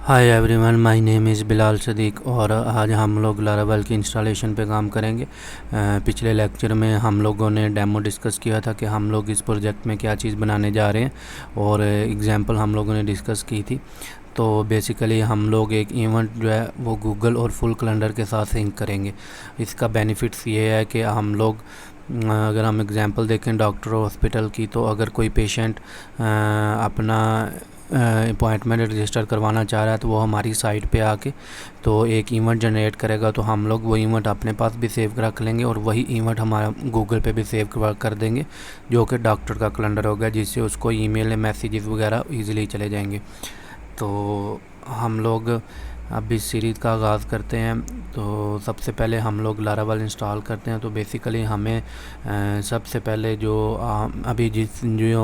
Hi everyone, my name is Bilal Sadiq और आज हम लोग लारावेल की इंस्टॉलेशन पे काम करेंगे। पिछले लेक्चर में हम लोगों ने डेमो डिस्कस किया था कि हम लोग इस प्रोजेक्ट में क्या चीज़ बनाने जा रहे हैं और एग्जांपल हम लोगों ने डिस्कस की थी। तो बेसिकली हम लोग एक इवेंट जो है वो गूगल और फुल कैलेंडर के साथ सिंक करेंगे। इसका बेनिफिट्स ये है कि हम लोग अगर हम एग्जांपल देखें डॉक्टर हॉस्पिटल की, तो अगर कोई पेशेंट अपना अपॉइंटमेंट रजिस्टर करवाना चाह रहा है तो वो हमारी साइट पे आके तो एक इवेंट जनरेट करेगा, तो हम लोग वो इवेंट अपने पास भी सेव रख लेंगे और वही इवेंट हमारा गूगल पे भी सेव कर देंगे, जो कि डॉक्टर का कैलेंडर होगा, जिससे उसको ईमेल मैसेजेस वगैरह ईज़िली चले जाएंगे। तो हम लोग अब इस सीरीज़ का आगाज़ करते हैं। तो सबसे पहले हम लोग लारावेल इंस्टॉल करते हैं। तो बेसिकली हमें सबसे पहले अभी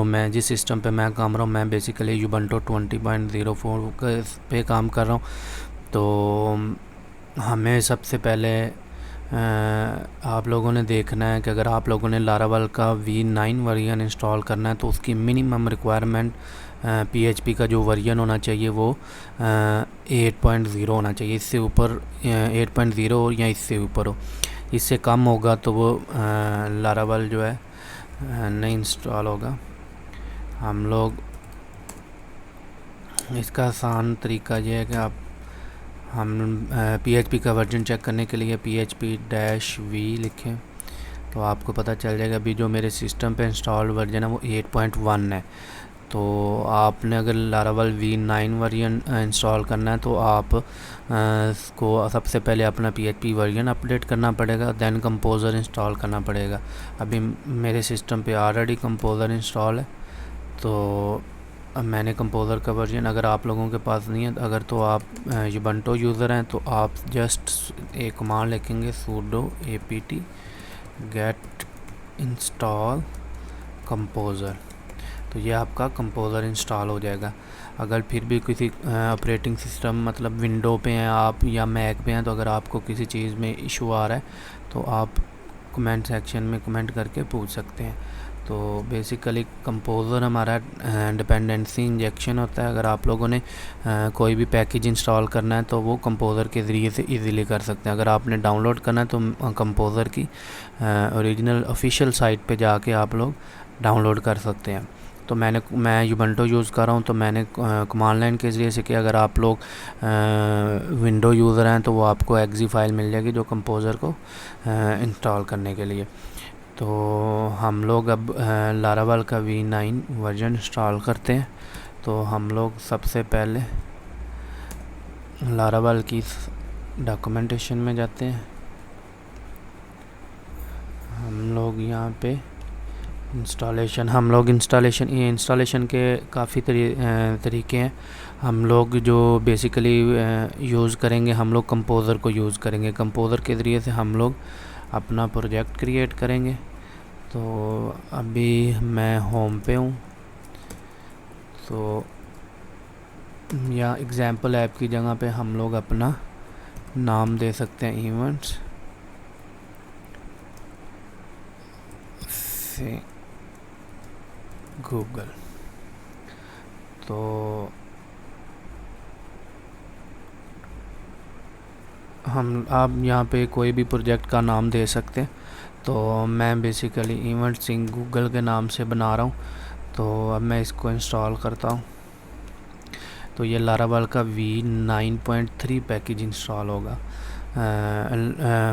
मैं जिस सिस्टम पे मैं काम रहा हूँ, मैं बेसिकली यूबंटू 20.04 पे काम कर रहा हूँ। तो हमें सबसे पहले आप लोगों ने देखना है कि अगर आप लोगों ने लारावेल का V9 वर्जन इंस्टॉल करना है तो उसकी मिनिमम रिक्वायरमेंट PHP का जो वर्जन होना चाहिए वो 8.0 होना चाहिए। इससे ऊपर 8.0 या इससे ऊपर हो, इससे कम होगा तो वो लारावेल जो है नहीं इंस्टॉल होगा। हम लोग इसका आसान तरीका ये है कि हम PHP का वर्जन चेक करने के लिए PHP-V लिखें तो आपको पता चल जाएगा। अभी जो मेरे सिस्टम पे इंस्टॉल्ड वर्जन है वो 8.1 है। तो आपने अगर लारावेल V9 वर्जन इंस्टॉल करना है तो आप को सबसे पहले अपना PHP वर्जन अपडेट करना पड़ेगा, दैन कंपोज़र इंस्टॉल करना पड़ेगा। अभी मेरे सिस्टम पे ऑलरेडी कंपोज़र इंस्टॉल है, तो अब मैंने कंपोज़र का वर्जन, अगर आप लोगों के पास नहीं है अगर तो आप यूबंटू यूज़र हैं तो आप जस्ट एक कमांड लिखेंगे sudo apt get install composer, तो ये आपका कंपोज़र इंस्टॉल हो जाएगा। अगर फिर भी किसी ऑपरेटिंग सिस्टम मतलब विंडो पे हैं आप या मैक पे हैं, तो अगर आपको किसी चीज़ में इशू आ रहा है तो आप कमेंट सेक्शन में कमेंट करके पूछ सकते हैं। तो बेसिकली कंपोज़र हमारा डिपेंडेंसी इंजेक्शन होता है। अगर आप लोगों ने कोई भी पैकेज इंस्टॉल करना है तो वो कंपोज़र के ज़रिए से इजीली कर सकते हैं। अगर आपने डाउनलोड करना है तो कंपोज़र की ओरिजिनल ऑफिशियल साइट पे जाके आप लोग डाउनलोड कर सकते हैं। तो मैं यूबंटू यूज़ कर रहा हूँ, तो मैंने कमांड लाइन के ज़रिए से कि अगर आप लोग विंडो यूज़र हैं तो वो आपको एक्जी फाइल मिल जाएगी जो कंपोज़र को इंस्टॉल करने के लिए। तो हम लोग अब लारावेल का V9 वर्जन इंस्टॉल करते हैं। तो हम लोग सबसे पहले लारावेल की डॉक्यूमेंटेशन में जाते हैं। हम लोग यहाँ पे ये इंस्टॉलेशन के काफ़ी तरीके हैं। हम लोग जो बेसिकली यूज़ करेंगे, हम लोग कंपोज़र को यूज़ करेंगे। कंपोज़र के ज़रिए से हम लोग अपना प्रोजेक्ट क्रिएट करेंगे। तो अभी मैं होम पे हूँ, तो या एग्जाम्पल ऐप की जगह पे हम लोग अपना नाम दे सकते हैं इवेंट्स से गूगल। तो आप यहाँ पे कोई भी प्रोजेक्ट का नाम दे सकते हैं। तो मैं बेसिकली इवेंट सिंक गूगल के नाम से बना रहा हूँ। तो अब मैं इसको इंस्टॉल करता हूँ। तो ये लारावेल का V9.3 पैकेज इंस्टॉल होगा,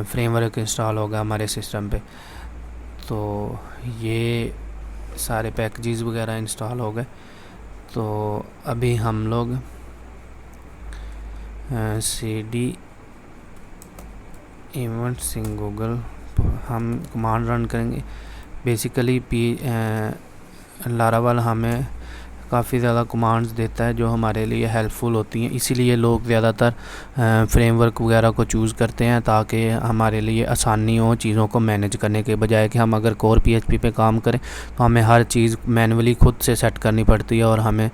फ्रेमवर्क इंस्टॉल होगा हमारे सिस्टम पे। तो ये सारे पैकेजेस वगैरह इंस्टॉल हो गए। तो अभी हम लोग cd इवेंट सिंक गूगल हम कमांड रन करेंगे। बेसिकली लारावेल हमें काफ़ी ज़्यादा कमांड्स देता है जो हमारे लिए हेल्पफुल होती हैं, इसीलिए लोग ज़्यादातर फ्रेमवर्क वगैरह को चूज़ करते हैं ताकि हमारे लिए आसानी हो चीज़ों को मैनेज करने के बजाय कि हम अगर कोर PHP पे काम करें तो हमें हर चीज़ मैनुअली खुद से सेट करनी पड़ती है और हमें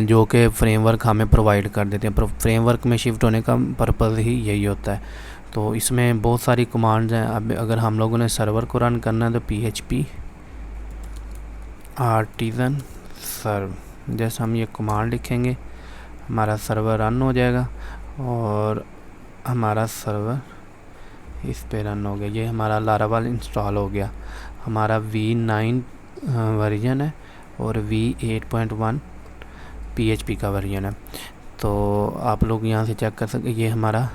जो कि फ्रेमवर्क हमें प्रोवाइड कर देते हैं। फ्रेमवर्क में शिफ्ट होने का पर्पज़ ही यही होता है। तो इसमें बहुत सारी कमांड्स हैं। अब अगर हम लोगों ने सर्वर को रन करना है तो PHP आर्टिज़न सर्व, जैसे हम ये कमांड लिखेंगे हमारा सर्वर रन हो जाएगा और हमारा सर्वर इस पे रन हो गया। ये हमारा लारावल इंस्टॉल हो गया। हमारा V9 वर्जन है और V8.1 PHP का वर्जन है। तो आप लोग यहाँ से चेक कर सकते, ये हमारा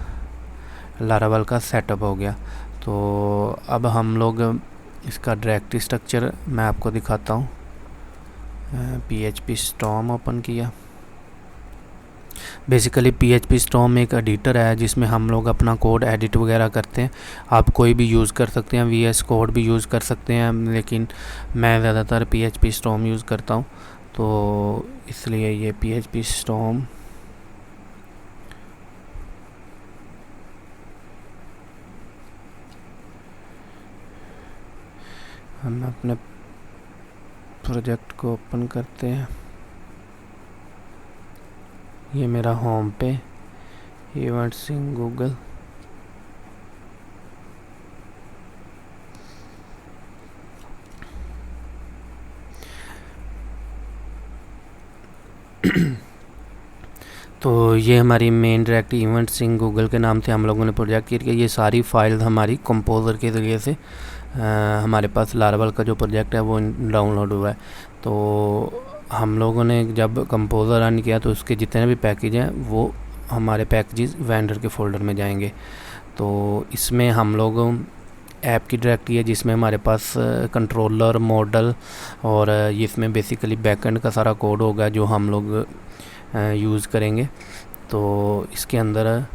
लारावल का सेटअप हो गया। तो अब हम लोग इसका डायरेक्टरी स्ट्रक्चर मैं आपको दिखाता हूँ। PHP स्टॉर्म ओपन किया। बेसिकली PHP स्टॉर्म एक एडिटर है जिसमें हम लोग अपना कोड एडिट वगैरह करते हैं। आप कोई भी यूज़ कर सकते हैं, VS कोड भी यूज़ कर सकते हैं, लेकिन मैं ज़्यादातर PHP स्टॉर्म यूज़ करता हूँ। तो इसलिए ये PHP स्टॉर्म हम अपने प्रोजेक्ट को ओपन करते हैं। ये मेरा होम पे इवेंट्स इन गूगल। तो ये हमारी main directory events in Google के नाम से हम लोगों ने प्रोजेक्ट किया। ये सारी फाइल्स हमारी कंपोज़र के ज़रिए से हमारे पास लारावल का जो प्रोजेक्ट है वो डाउनलोड हुआ है। तो हम लोगों ने जब कंपोज़र रन किया तो उसके जितने भी पैकेज हैं वो हमारे पैकेजेस वेंडर के फ़ोल्डर में जाएंगे। तो इसमें हम लोग ऐप की डायरेक्टरी है जिसमें हमारे पास कंट्रोलर, मॉडल और इसमें बेसिकली बैकएंड का सारा कोड होगा जो हम लोग यूज़ करेंगे। तो इसके अंदर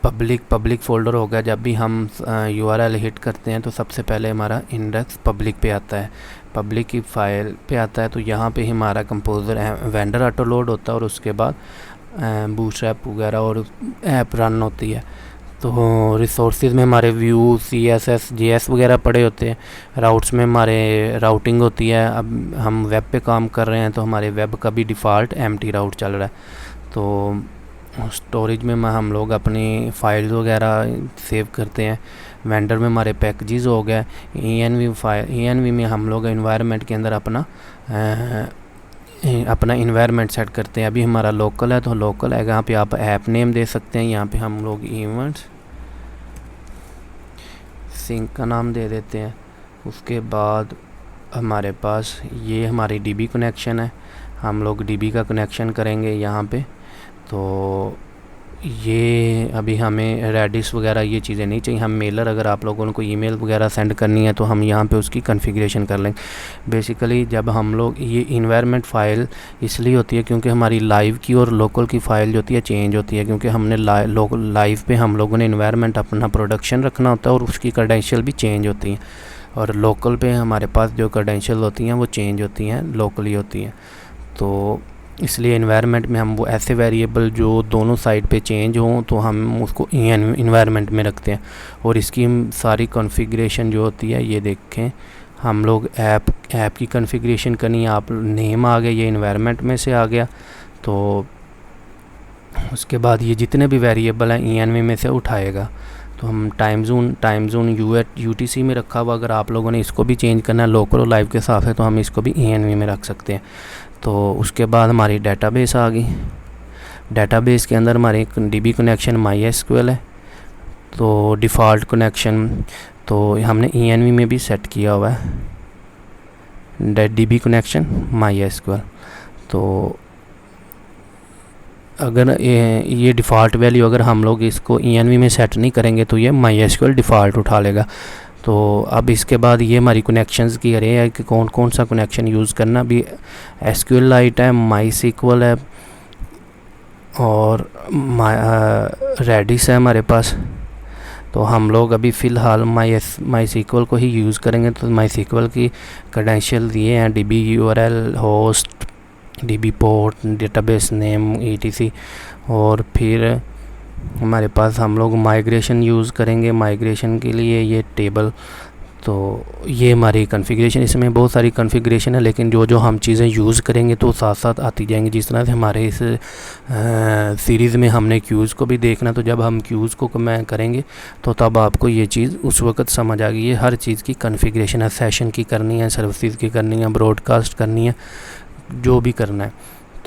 पब्लिक फ़ोल्डर होगा। जब भी हम URL हिट करते हैं तो सबसे पहले हमारा इंडेक्स पब्लिक पे आता है, पब्लिक की फ़ाइल पे आता है। तो यहाँ पे हमारा कंपोज़र वेंडर ऑटो लोड होता है और उसके बाद बूटस्ट्रैप वगैरह और ऐप रन होती है। तो रिसोर्सेज में हमारे व्यू, CSS, JS वगैरह पड़े होते हैं। राउट्स में हमारे राउटिंग होती है। अब हम वेब पे काम कर रहे हैं तो हमारे वेब का भी डिफ़ॉल्ट एम्प्टी राउट चल रहा है। तो स्टोरेज में हम लोग अपनी फाइल्स वगैरह सेव करते हैं। वेंडर में हमारे पैकेजेस हो गए। ENV में हम लोग एनवायरनमेंट के अंदर अपना इन्वायरमेंट सेट करते हैं। अभी हमारा लोकल है तो लोकल है, यहाँ पे आप ऐप नेम दे सकते हैं। यहाँ पे हम लोग इवेंट्स सिंक का नाम दे देते हैं। उसके बाद हमारे पास ये हमारी DB कनेक्शन है, हम लोग DB का कनेक्शन करेंगे यहाँ पे। तो ये अभी हमें रेडिस वगैरह ये चीज़ें नहीं चाहिए। हम मेलर, अगर आप लोगों को ईमेल वगैरह सेंड करनी है तो हम यहाँ पे उसकी कॉन्फ़िगरेशन कर लेंगे। बेसिकली जब हम लोग ये इन्वायरमेंट फ़ाइल इसलिए होती है क्योंकि हमारी लाइव की और लोकल की फ़ाइल जो होती है चेंज होती है, क्योंकि हमने लाइव पे हम लोगों ने इन्वायरमेंट अपना प्रोडक्शन रखना होता है और उसकी क्रेडेंशियल भी चेंज होती हैं, और लोकल पे हमारे पास जो क्रेडेंशियल होती हैं वो चेंज होती हैं, लोकली होती हैं। तो इसलिए इन्वायरमेंट में हम वो ऐसे वेरिएबल जो दोनों साइड पे चेंज हों तो हम उसको इन्वायरमेंट में रखते हैं। और इसकी सारी कॉन्फ़िगरेशन जो होती है ये देखें, हम लोग ऐप की कॉन्फ़िगरेशन करनी है। आप नेम आ गया, ये इन्वायरमेंट में से आ गया। तो उसके बाद ये जितने भी वेरिएबल हैं ENV में से उठाएगा। तो हम टाइम जोन UTC में रखा हुआ, अगर आप लोगों ने इसको भी चेंज करना है लोकल और लाइव के साथ है तो हम इसको भी ENV में रख सकते हैं। तो उसके बाद हमारी डेटाबेस आ गई। डेटाबेस के अंदर हमारी DB कनेक्शन MySQL है। तो डिफ़ॉल्ट कनेक्शन तो हमने ENV में भी सेट किया हुआ है, DB कनेक्शन MySQL। तो अगर ये डिफ़ॉल्ट वैल्यू अगर हम लोग इसको ENV में सेट नहीं करेंगे तो ये MySQL डिफ़ॉल्ट उठा लेगा। तो अब इसके बाद ये हमारी कनेक्शंस की अरे है कि कौन कौन सा कनेक्शन यूज़ करना। भी SQLite है, MySQL है और Redis है हमारे पास। तो हम लोग अभी फ़िलहाल MySQL को ही यूज़ करेंगे। तो MySQL की क्रेडेंशियल दिए हैं DB URL, host, DB port, database name, etc। और फिर हमारे पास हम लोग माइग्रेशन यूज़ करेंगे। माइग्रेशन के लिए ये टेबल, तो ये हमारी कॉन्फ़िगरेशन, इसमें बहुत सारी कॉन्फ़िगरेशन है लेकिन जो जो हम चीज़ें यूज़ करेंगे तो साथ साथ आती जाएंगी। जिस तरह से हमारे इस सीरीज़ में हमने क्यूज़ को भी देखना, तो जब हम क्यूज़ को मैं करेंगे तो तब आपको ये चीज़ उस वक्त समझ आ गई। ये हर चीज़ की कॉन्फ़िगरेशन है, सेशन की करनी है, सर्विसेज की करनी है, ब्रॉडकास्ट करनी है, जो भी करना है।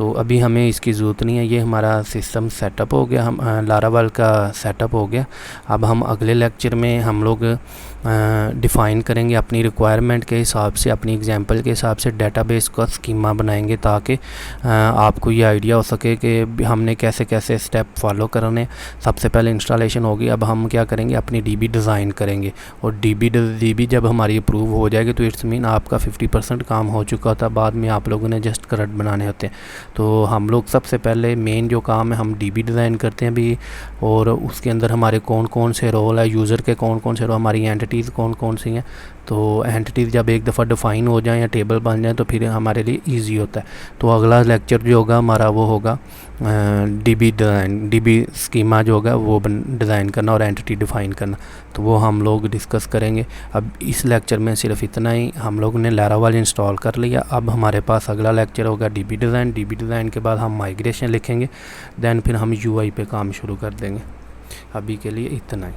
तो अभी हमें इसकी ज़रूरत नहीं है। ये हमारा सिस्टम सेटअप हो गया, हम लारावेल का सेटअप हो गया। अब हम अगले लेक्चर में हम लोग डिफ़ाइन करेंगे अपनी रिक्वायरमेंट के हिसाब से, अपनी एग्जांपल के हिसाब से डेटाबेस का स्कीमा बनाएंगे, ताकि आपको ये आइडिया हो सके कि हमने कैसे कैसे स्टेप फॉलो करने। सबसे पहले इंस्टॉलेशन होगी, अब हम क्या करेंगे, अपनी डीबी डिज़ाइन करेंगे, और डीबी जब हमारी अप्रूव हो जाएगी तो इट्स मीन आपका 50% काम हो चुका था। बाद में आप लोगों ने जस्ट करंट बनाने होते हैं। तो हम लोग सबसे पहले मेन जो काम है हम डीबी डिज़ाइन करते हैं अभी, और उसके अंदर हमारे कौन कौन से रोल है, यूज़र के कौन कौन से रोल, हमारी एंटिटीज़ कौन कौन सी हैं। तो एंटिटीज़ जब एक दफ़ा डिफ़ाइन हो जाए या टेबल बन जाए तो फिर हमारे लिए ईजी होता है। तो अगला लेक्चर जो होगा हमारा वो होगा डीबी डिज़ाइन, डीबी स्कीमा जो होगा वो डिज़ाइन करना और एंटिटी डिफ़ाइन करना। तो वो हम लोग डिस्कस करेंगे। अब इस लेक्चर में सिर्फ इतना ही, हम लोग ने लारावेल इंस्टॉल कर लिया। अब हमारे पास अगला लेक्चर होगा डीबी डिज़ाइन। डीबी डिज़ाइन के बाद हम माइग्रेशन लिखेंगे, दैन फिर हम यूआई पे काम शुरू कर देंगे। अभी के लिए इतना ही।